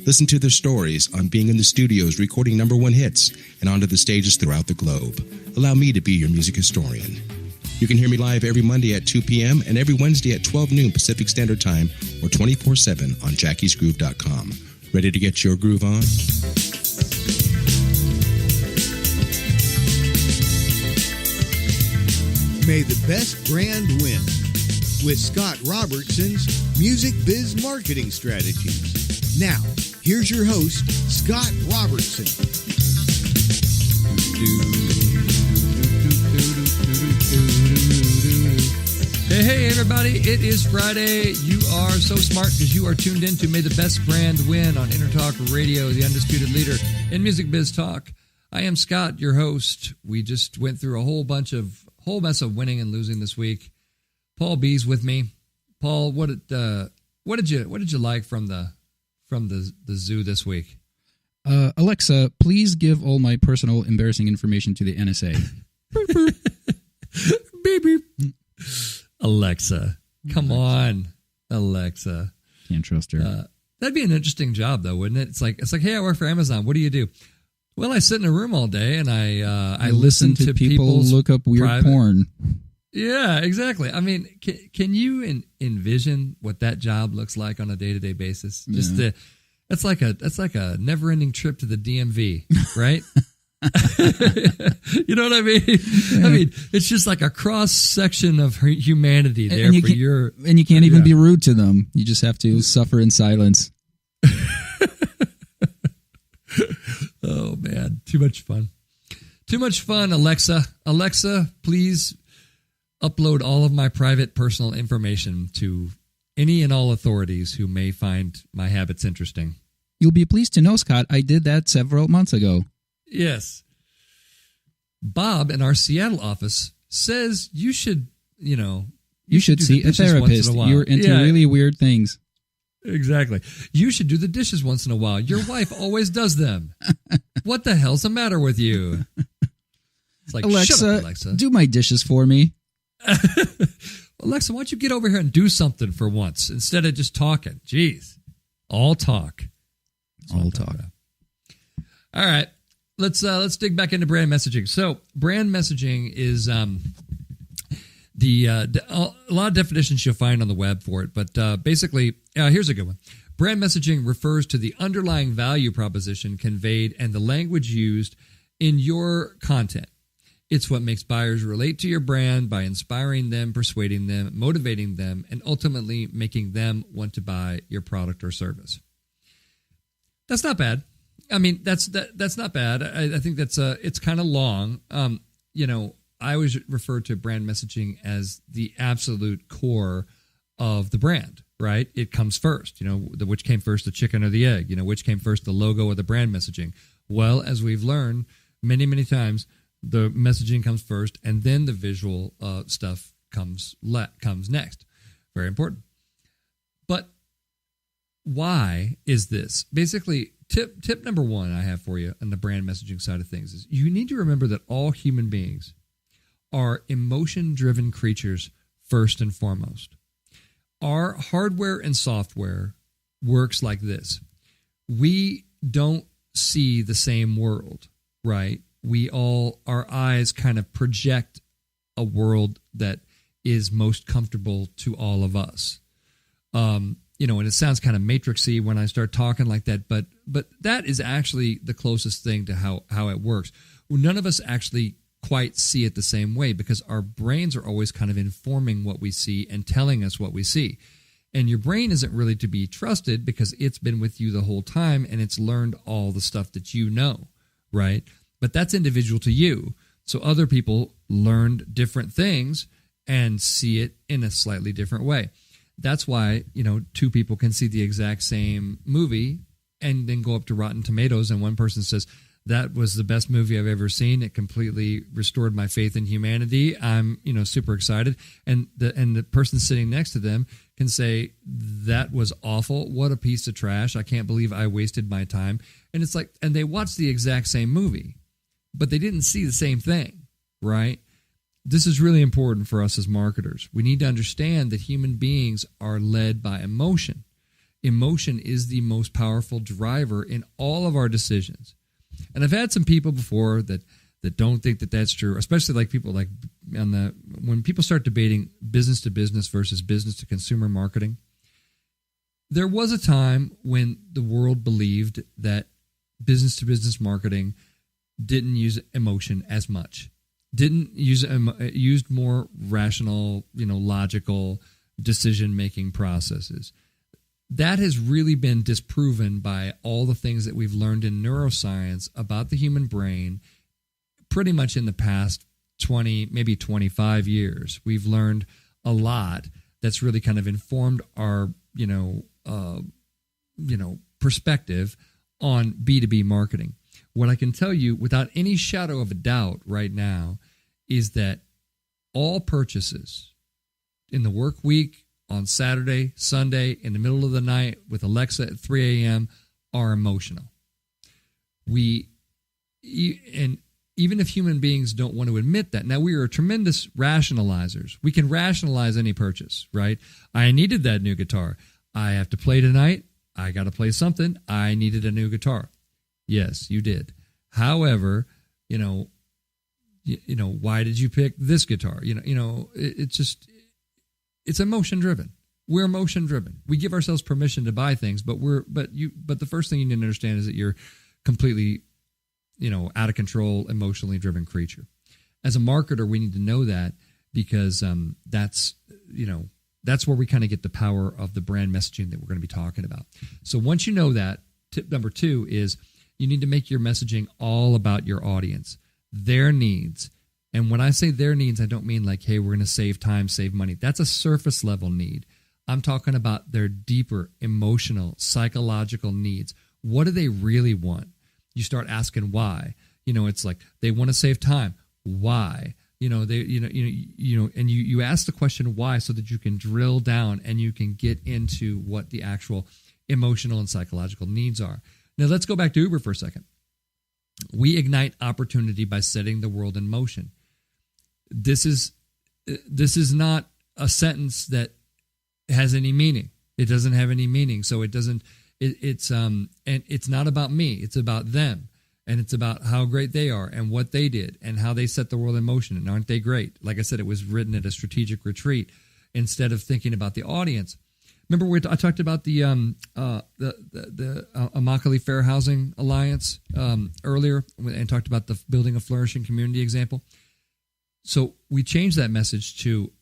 Listen to their stories on being in the studios recording #1 hits and onto the stages throughout the globe. Allow me to be your music historian. You can hear me live every Monday at 2 p.m. and every Wednesday at 12 noon Pacific Standard Time or 24/7 on jackiesgroove.com. Ready to get your groove on? May the best brand win with Scott Robertson's Music Biz Marketing Strategies. Now, here's your host, Scott Robertson. Hey, everybody. It is Friday. You are so smart because you are tuned in to May the Best Brand Win on Entertalk Radio, the undisputed leader in music biz talk. I am Scott, your host. We just went through a whole mess of winning and losing this week. Paul B's with me. Paul, what did you like from the zoo this week? Alexa, please give all my personal embarrassing information to the NSA. Beep, beep. Alexa, come on, Alexa. Can't trust her. That'd be an interesting job, though, wouldn't it? It's like, hey, I work for Amazon. What do you do? Well, I sit in a room all day and I listen to people look up weird porn. Yeah, exactly. I mean, can you envision what that job looks like on a day-to-day basis? That's like a never-ending trip to the DMV, right? You know what I mean? Yeah. I mean, it's just like a cross section of humanity there and you can't even be rude to them. You just have to suffer in silence. Oh man, too much fun. Too much fun, Alexa. Alexa, please upload all of my private personal information to any and all authorities who may find my habits interesting. You'll be pleased to know, Scott, I did that several months ago. Yes. Bob in our Seattle office says you should see a therapist. You're into really weird things. Exactly. You should do the dishes once in a while. Your wife always does them. What the hell's the matter with you? It's like, Alexa, shut up, Alexa. Do my dishes for me. Alexa, why don't you get over here and do something for once instead of just talking? Jeez. All talk. All talk. All right. Let's dig back into brand messaging. So brand messaging is a lot of definitions you'll find on the web for it, but basically, here's a good one. Brand messaging refers to the underlying value proposition conveyed and the language used in your content. It's what makes buyers relate to your brand by inspiring them, persuading them, motivating them, and ultimately making them want to buy your product or service. That's not bad. I mean, that's not bad. I think it's kind of long. I always refer to brand messaging as the absolute core of the brand, right? It comes first, which came first, the chicken or the egg, which came first, the logo or the brand messaging. Well, as we've learned many, many times, the messaging comes first and then the visual stuff comes next. Very important. But why is this? Basically, tip number one I have for you on the brand messaging side of things is you need to remember that all human beings are emotion-driven creatures first and foremost. Our hardware and software works like this. We don't see the same world, right? Our eyes kind of project a world that is most comfortable to all of us. And it sounds kind of matrixy when I start talking like that, but that is actually the closest thing to how it works. Well, none of us actually quite see it the same way because our brains are always kind of informing what we see and telling us what we see. And your brain isn't really to be trusted because it's been with you the whole time and it's learned all the stuff that you know, right? But that's individual to you. So other people learned different things and see it in a slightly different way. That's why, two people can see the exact same movie and then go up to Rotten Tomatoes and one person says, that was the best movie I've ever seen. It completely restored my faith in humanity. I'm, super excited. And the person sitting next to them can say, that was awful. What a piece of trash. I can't believe I wasted my time. And it's like, and they watched the exact same movie, but they didn't see the same thing, right? This is really important for us as marketers. We need to understand that human beings are led by emotion. emotion is the most powerful driver in all of our decisions. And I've had some people before that don't think that that's true, especially like people like when people start debating business to business versus business to consumer marketing. There was a time when the world believed that business to business marketing didn't use emotion as much, used more rational, logical decision-making processes. That has really been disproven by all the things that we've learned in neuroscience about the human brain pretty much in the past 20, maybe 25 years. We've learned a lot that's really kind of informed our, perspective on B2B marketing. What I can tell you without any shadow of a doubt right now is that all purchases in the work week, on Saturday, Sunday, in the middle of the night with Alexa at 3 a.m. are emotional. And even if human beings don't want to admit that, now we are tremendous rationalizers. We can rationalize any purchase, right? I needed that new guitar. I have to play tonight. I got to play something. I needed a new guitar. Yes, you did. However, why did you pick this guitar? It's emotion driven. We're emotion driven. We give ourselves permission to buy things, but the first thing you need to understand is that you're completely, out of control, emotionally driven creature. As a marketer, we need to know that because that's where we kind of get the power of the brand messaging that we're going to be talking about. So once you know that, tip number 2 is you need to make your messaging all about your audience, their needs. And when I say their needs, I don't mean like, hey, we're going to save time, save money. That's a surface level need. I'm talking about their deeper emotional, psychological needs. What do they really want? You start asking why. It's like they want to save time. Why? And you ask the question why so that you can drill down and you can get into what the actual emotional and psychological needs are. Now let's go back to Uber for a second. We ignite opportunity by setting the world in motion. This is not a sentence that has any meaning. It doesn't have any meaning. So it doesn't. It's not about me. It's about them, and it's about how great they are and what they did and how they set the world in motion. And aren't they great? Like I said, it was written at a strategic retreat instead of thinking about the audience. Remember, I talked about the Immokalee Fair Housing Alliance earlier, and talked about the building a flourishing community example. So we changed that message to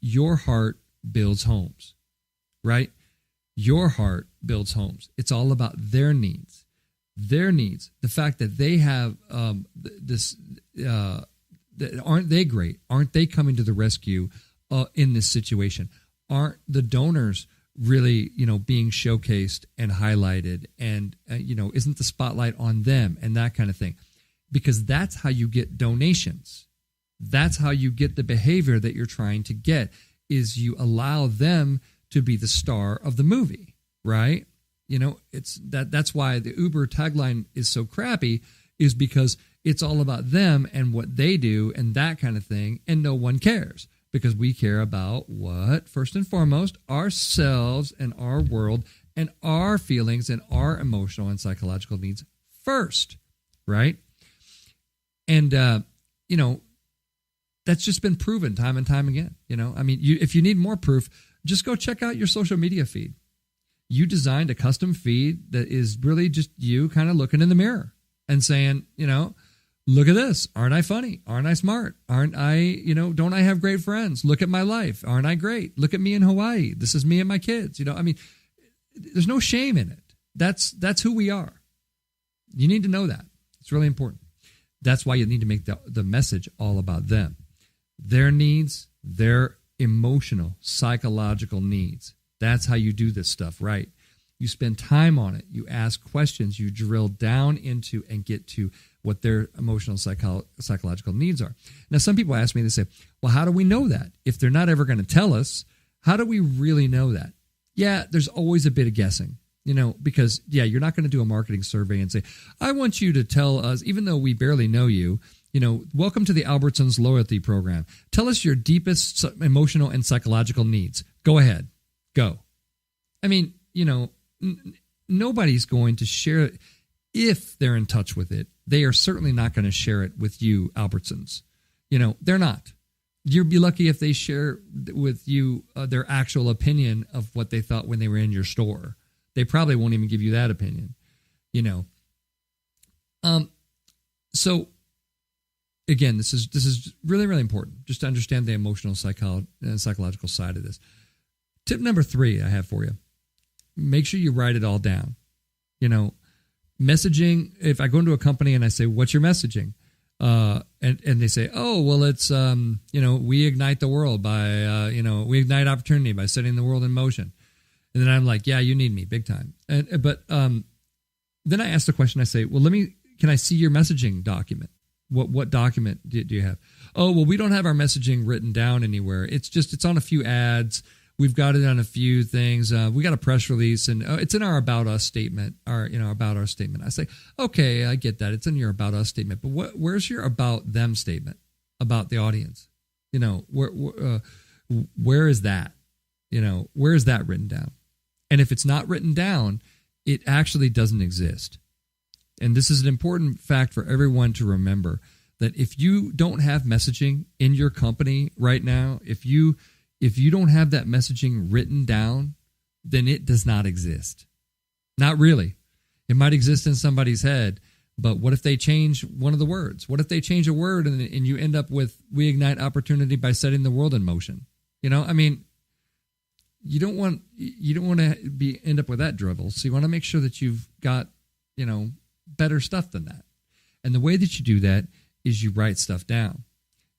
your heart builds homes, right? Your heart builds homes. It's all about their needs. Their needs. The fact that they have aren't they great? Aren't they coming to the rescue in this situation? Aren't the donors really, being showcased and highlighted? And, isn't the spotlight on them and that kind of thing? Because that's how you get donations. That's how you get the behavior that you're trying to get, is you allow them to be the star of the movie, right? That's why the Uber tagline is so crappy, is because it's all about them and what they do and that kind of thing, and no one cares. Because we care about what? First and foremost, ourselves and our world and our feelings and our emotional and psychological needs first, right? And, that's just been proven time and time again. If you need more proof, just go check out your social media feed. You designed a custom feed that is really just you kind of looking in the mirror and saying, look at this. Aren't I funny? Aren't I smart? Aren't I, don't I have great friends? Look at my life. Aren't I great? Look at me in Hawaii. This is me and my kids. There's no shame in it. That's who we are. You need to know that. It's really important. That's why you need to make the message all about them, their needs, their emotional, psychological needs. That's how you do this stuff, right? You spend time on it. You ask questions. You drill down into and get to what their emotional, psychological needs are. Now, some people ask me, they say, well, how do we know that? If they're not ever going to tell us, how do we really know that? Yeah, there's always a bit of guessing, because, you're not going to do a marketing survey and say, I want you to tell us, even though we barely know you, welcome to the Albertsons loyalty program. Tell us your deepest emotional and psychological needs. Go ahead. Go. nobody's going to share it. If they're in touch with it, they are certainly not going to share it with you, Albertsons. They're not. You'd be lucky if they share with you their actual opinion of what they thought when they were in your store. They probably won't even give you that opinion, So again, this is really, really important just to understand the emotional psychological side of this. Tip number 3 I have for you. Make sure you write it all down. Messaging, if I go into a company and I say, what's your messaging? And they say, oh, well, it's, we ignite the world by, we ignite opportunity by setting the world in motion. And then I'm like, yeah, you need me big time. But then I ask the question, I say, well, can I see your messaging document? What document do you have? Oh, well, we don't have our messaging written down anywhere. It's on a few ads. We've got it on a few things. We got a press release, and it's in our About Us statement. About Our statement. I say, okay, I get that. It's in your About Us statement, but where's your About Them statement about the audience? Where is that? Where is that written down? And if it's not written down, it actually doesn't exist. And this is an important fact for everyone to remember, that if you don't have messaging in your company right now, if you don't have that messaging written down, then it does not exist. Not really. It might exist in somebody's head, but what if they change one of the words? What if they change a word and you end up with, we ignite opportunity by setting the world in motion? You don't want to end up with that drivel. So you want to make sure that you've got, better stuff than that. And the way that you do that is you write stuff down.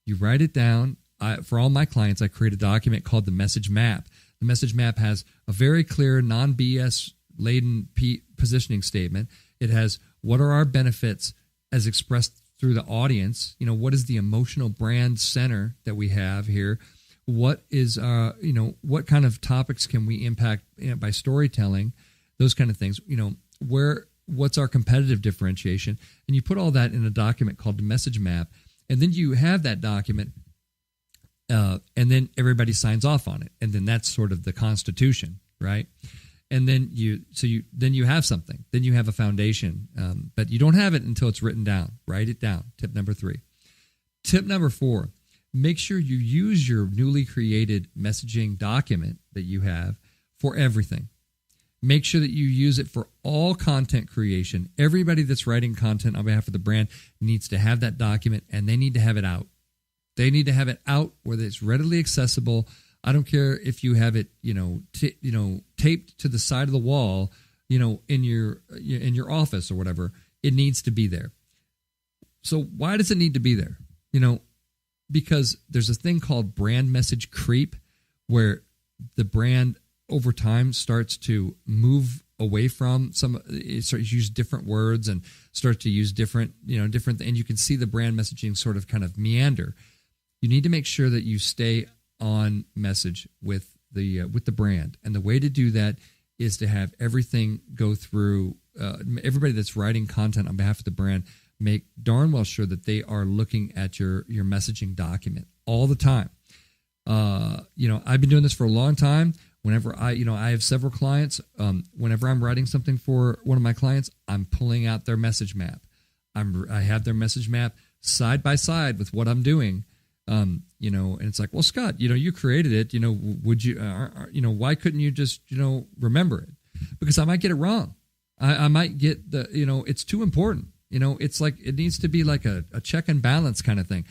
You write it down. For all my clients, I create a document called the message map. The message map has a very clear, non-BS laden positioning statement. It has what are our benefits as expressed through the audience. What is the emotional brand center that we have here? What is, what kind of topics can we impact by storytelling? Those kind of things. What's our competitive differentiation? And you put all that in a document called the message map. And then you have that document, and then everybody signs off on it. And then that's sort of the constitution, right? And then you have something. Then you have a foundation. But you don't have it until it's written down. Write it down. Tip number 3. Tip number 4, make sure you use your newly created messaging document that you have for everything. Make sure that you use it for all content creation. Everybody that's writing content on behalf of the brand needs to have that document, and they need to have it out. They need to have it out where it's readily accessible. I don't care if you have it, taped to the side of the wall, in your office or whatever. It needs to be there. So why does it need to be there? Because there's a thing called brand message creep, where the brand over time starts to move away from it starts to use different words and start to use different, and you can see the brand messaging sort of kind of meander. You need to make sure that you stay on message with the brand. And the way to do that is to have everything go through, everybody that's writing content on behalf of the brand, make darn well sure that they are looking at your messaging document all the time. I've been doing this for a long time. Whenever I have several clients, whenever I'm writing something for one of my clients, I'm pulling out their message map. I have their message map side by side with what I'm doing. And it's like, well, Scott, you created it, would you, why couldn't you just, remember it? Because I might get it wrong. I might get it's too important. It's like, it needs to be like a check and balance kind of thing.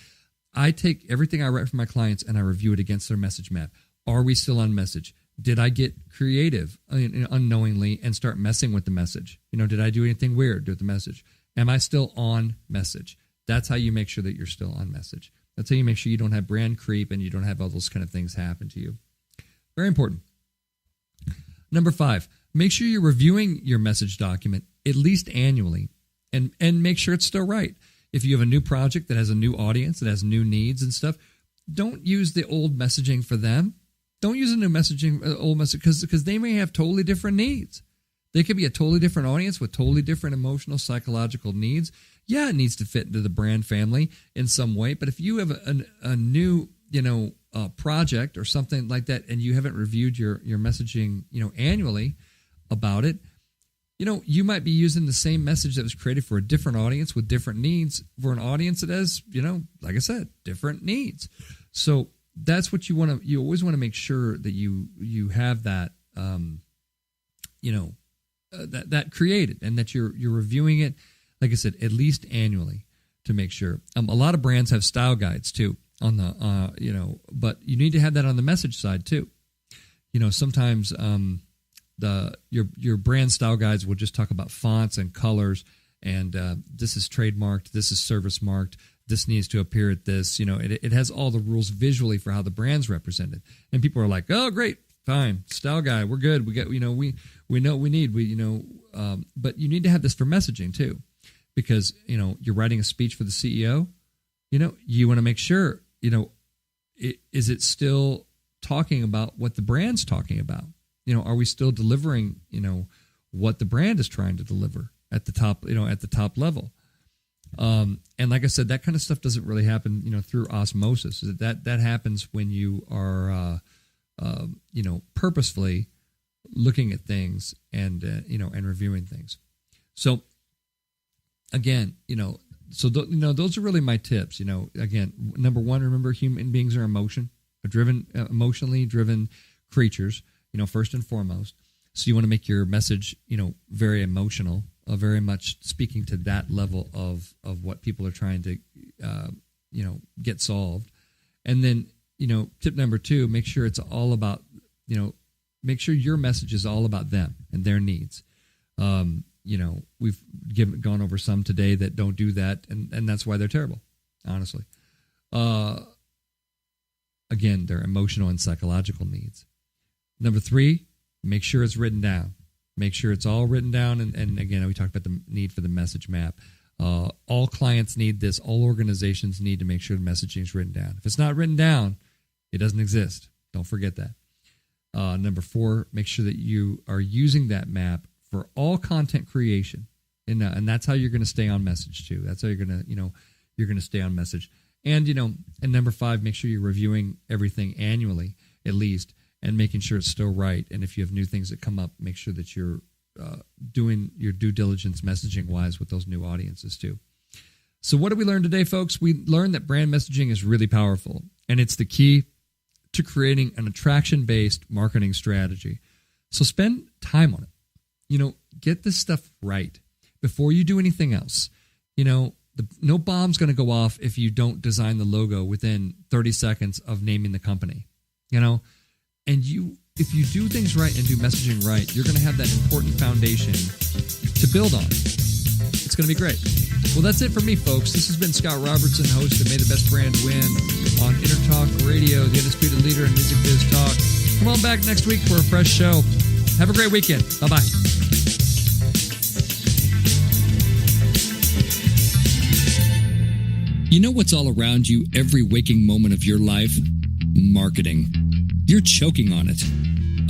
I take everything I write for my clients and I review it against their message map. Are we still on message? Did I get creative unknowingly and start messing with the message? Did I do anything weird with the message? Am I still on message? That's how you make sure that you're still on message. That's how you make sure you don't have brand creep and you don't have all those kind of things happen to you. Very important. Number 5, make sure you're reviewing your message document at least annually and make sure it's still right. If you have a new project that has a new audience, that has new needs and stuff, don't use the old messaging for them. Don't use a new messaging, old message, because they may have totally different needs. They could be a totally different audience with totally different emotional, psychological needs. Yeah, it needs to fit into the brand family in some way. But if you have a new, project or something like that, and you haven't reviewed your messaging, annually, about it, you might be using the same message that was created for a different audience with different needs for an audience that has, like I said, different needs. So that's what you always want to make sure that you have that, that created, and that you're reviewing it, like I said, at least annually to make sure. A lot of brands have style guides too on the, but you need to have that on the message side too. Sometimes your brand style guides will just talk about fonts and colors, and this is trademarked, this is service marked, this needs to appear at this. It has all the rules visually for how the brand's represented, and people are like, oh, great, fine, style guide, we're good, we got, we know what we need, but you need to have this for messaging too, because you're writing a speech for the CEO. You want to make sure is it still talking about what the brand's talking about? Are we still delivering, what the brand is trying to deliver at the top, at the top level? And like I said, that kind of stuff doesn't really happen, through osmosis. That happens when you are, purposefully looking at things and, and reviewing things. So again, those are really my tips. Again, number one, remember human beings are emotionally driven creatures, first and foremost. So you want to make your message, very emotional, very much speaking to that level of what people are trying to, get solved. And then, tip number two, make sure it's all about, make sure your message is all about them and their needs. We've gone over some today that don't do that, and that's why they're terrible, honestly. Again, their emotional and psychological needs. Number three, make sure it's written down. Make sure it's all written down. And again, we talked about the need for the message map. All clients need this. All organizations need to make sure the messaging is written down. If it's not written down, it doesn't exist. Don't forget that. Number four, make sure that you are using that map for all content creation. And that's how you're going to stay on message too. That's how you're going to, you're going to stay on message. And, and number five, make sure you're reviewing everything annually, at least, and making sure it's still right. And if you have new things that come up, make sure that you're doing your due diligence messaging-wise with those new audiences too. So what did we learn today, folks? We learned that brand messaging is really powerful, and it's the key to creating an attraction-based marketing strategy. So spend time on it. Get this stuff right before you do anything else. No bomb's going to go off if you don't design the logo within 30 seconds of naming the company. And if you do things right and do messaging right, you're going to have that important foundation to build on. It's going to be great. Well, that's it for me, folks. This has been Scott Robertson, host of May the Best Brand Win on Entertalk Radio, the undisputed leader in music biz talk. Come on back next week for a fresh show. Have a great weekend. Bye-bye. You know what's all around you every waking moment of your life? Marketing. You're choking on it.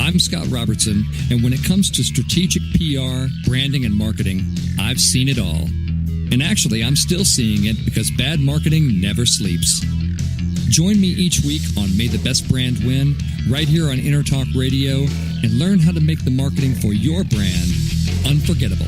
I'm Scott Robertson, and when it comes to strategic PR, branding, and marketing, I've seen it all. And actually, I'm still seeing it because bad marketing never sleeps. Join me each week on May the Best Brand Win, right here on Entertalk Radio, and learn how to make the marketing for your brand unforgettable.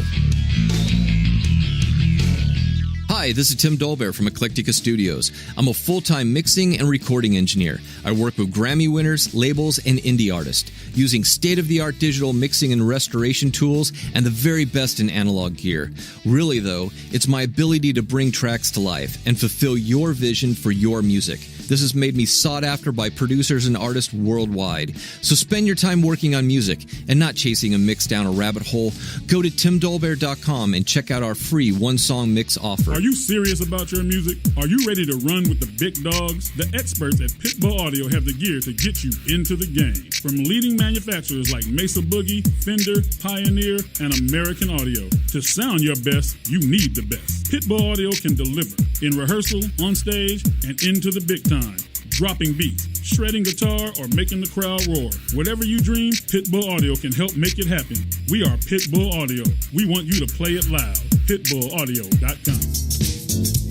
Hi, this is Tim Dolbear from Eclectica Studios. I'm a full-time mixing and recording engineer. I work with Grammy winners, labels, and indie artists, using state-of-the-art digital mixing and restoration tools and the very best in analog gear. Really, though, it's my ability to bring tracks to life and fulfill your vision for your music. This has made me sought after by producers and artists worldwide. So spend your time working on music and not chasing a mix down a rabbit hole. Go to timdolbear.com and check out our free one-song mix offer. Are you serious about your music? Are you ready to run with the big dogs? The experts at Pitbull Audio have the gear to get you into the game. From leading manufacturers like Mesa Boogie, Fender, Pioneer, and American Audio. To sound your best, you need the best. Pitbull Audio can deliver in rehearsal, on stage, and into the big time. Dropping beats, shredding guitar, or making the crowd roar. Whatever you dream, Pitbull Audio can help make it happen. We are Pitbull Audio. We want you to play it loud. PitbullAudio.com.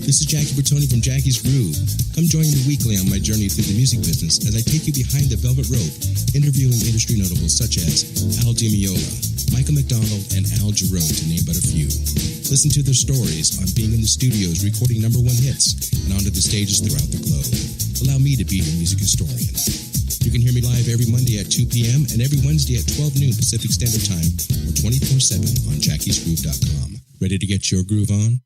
This is Jackie Bertoni from Jackie's Groove. Come join me weekly on my journey through the music business as I take you behind the velvet rope, interviewing industry notables such as Al Di Meola, Michael McDonald, and Al Jarreau, to name but a few. Listen to their stories on being in the studios recording #1 hits and onto the stages throughout the globe. Allow me to be your music historian. You can hear me live every Monday at 2 p.m. and every Wednesday at 12 noon Pacific Standard Time or 24/7 on jackiesgroove.com. Ready to get your groove on?